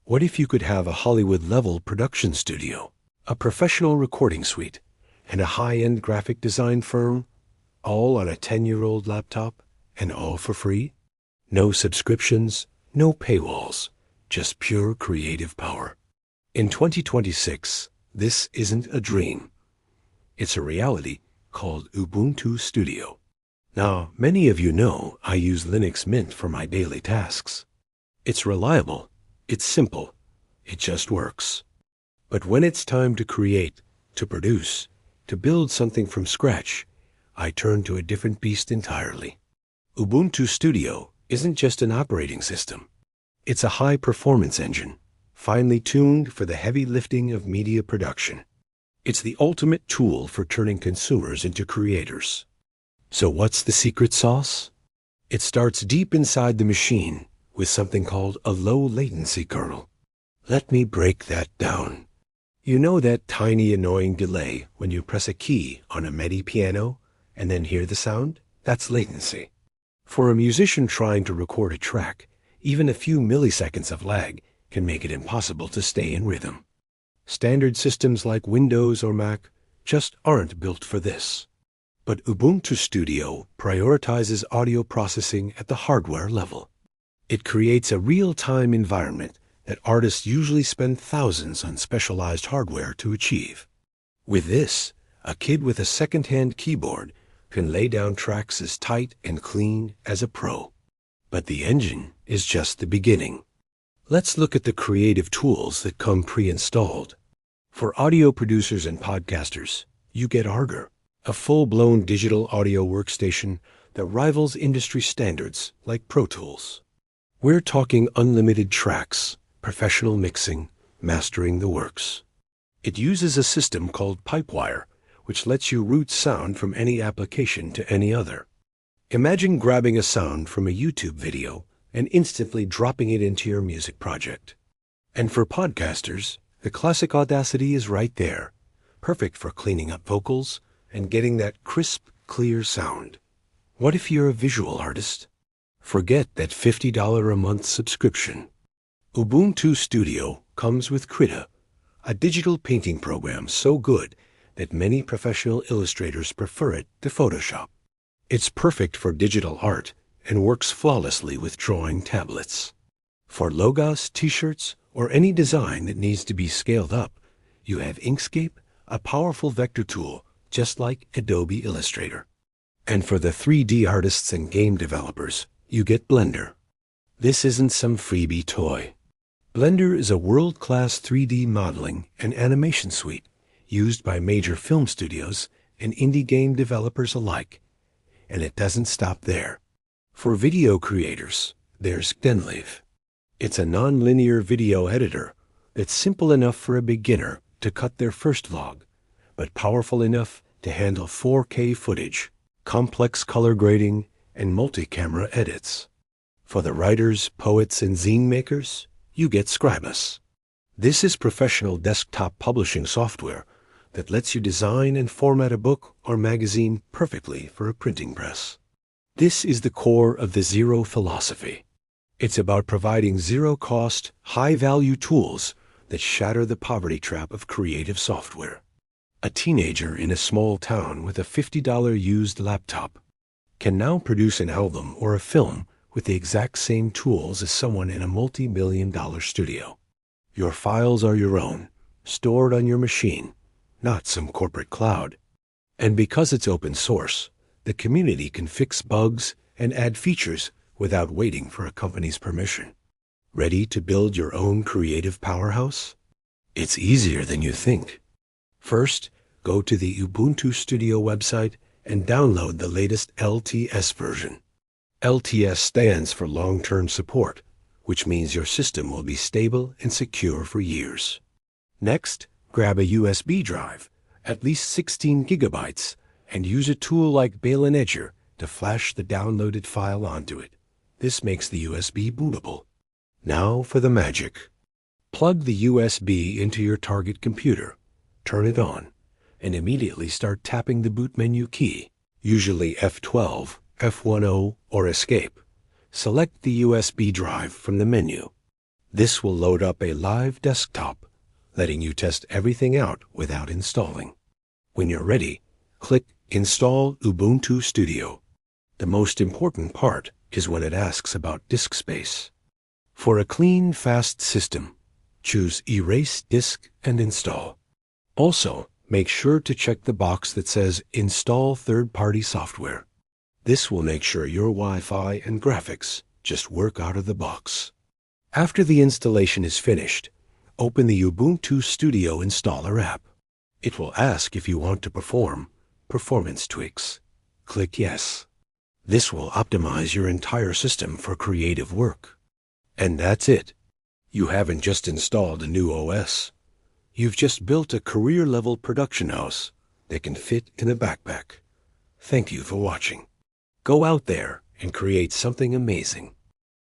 What if you could have a Hollywood-level production studio, a professional recording suite, and a high-end graphic design firm, all on a 10-year-old laptop, and all for free? No subscriptions, no paywalls, just pure creative power. In 2026, this isn't a dream. It's a reality called Ubuntu Studio. Now, many of you know I use Linux Mint for my daily tasks. It's reliable, it's simple, it just works. But when it's time to create, to produce, to build something from scratch, I turn to a different beast entirely. Ubuntu Studio isn't just an operating system. It's a high-performance engine, finely tuned for the heavy lifting of media production. It's the ultimate tool for turning consumers into creators. So what's the secret sauce? It starts deep inside the machine with something called a low-latency kernel. Let me break that down. You know that tiny annoying delay when you press a key on a MIDI piano and then hear the sound? That's latency. For a musician trying to record a track, even a few milliseconds of lag can make it impossible to stay in rhythm. Standard systems like Windows or Mac just aren't built for this. But Ubuntu Studio prioritizes audio processing at the hardware level. It creates a real-time environment that artists usually spend thousands on specialized hardware to achieve. With this, a kid with a second-hand keyboard can lay down tracks as tight and clean as a pro. But the engine is just the beginning. Let's look at the creative tools that come pre-installed. For audio producers and podcasters, you get Arger, a full-blown digital audio workstation that rivals industry standards like Pro Tools. We're talking unlimited tracks, professional mixing, mastering the works. It uses a system called Pipewire, which lets you route sound from any application to any other. Imagine grabbing a sound from a YouTube video and instantly dropping it into your music project. And for podcasters, the classic Audacity is right there, perfect for cleaning up vocals and getting that crisp, clear sound. What if you're a visual artist? Forget that $50 a month subscription. Ubuntu Studio comes with Krita, a digital painting program so good that many professional illustrators prefer it to Photoshop. It's perfect for digital art and works flawlessly with drawing tablets. For logos, t-shirts, or any design that needs to be scaled up, you have Inkscape, a powerful vector tool just like Adobe Illustrator. And for the 3D artists and game developers, you get Blender. This isn't some freebie toy. Blender is a world-class 3D modeling and animation suite used by major film studios and indie game developers alike. And it doesn't stop there. For video creators, there's Denlive. It's a non-linear video editor that's simple enough for a beginner to cut their first vlog, but powerful enough to handle 4K footage, complex color grading, and multi-camera edits. For the writers, poets, and zine makers, you get Scribus. This is professional desktop publishing software that lets you design and format a book or magazine perfectly for a printing press. This is the core of the Zero philosophy. It's about providing zero-cost, high-value tools that shatter the poverty trap of creative software. A teenager in a small town with a $50 used laptop can now produce an album or a film with the exact same tools as someone in a multi-million-dollar studio. Your files are your own, stored on your machine, not some corporate cloud. And because it's open source, the community can fix bugs and add features without waiting for a company's permission. Ready to build your own creative powerhouse? It's easier than you think. First, go to the Ubuntu Studio website and download the latest LTS version. LTS stands for long-term support, which means your system will be stable and secure for years. Next, grab a USB drive, at least 16 gigabytes, and use a tool like Balin Edger to flash the downloaded file onto it. This makes the USB bootable. Now for the magic. Plug the USB into your target computer, turn it on, and immediately start tapping the boot menu key, usually F12, F10, or Escape. Select the USB drive from the menu. This will load up a live desktop, letting you test everything out without installing. When you're ready, click Install Ubuntu Studio. The most important part is when it asks about disk space. For a clean, fast system, choose Erase Disk and Install. Also, make sure to check the box that says Install Third-Party Software. This will make sure your Wi-Fi and graphics just work out of the box. After the installation is finished, open the Ubuntu Studio Installer app. It will ask if you want to perform performance tweaks. Click Yes. This will optimize your entire system for creative work. And that's it. You haven't just installed a new OS. You've just built a career-level production house that can fit in a backpack. Thank you for watching. Go out there and create something amazing.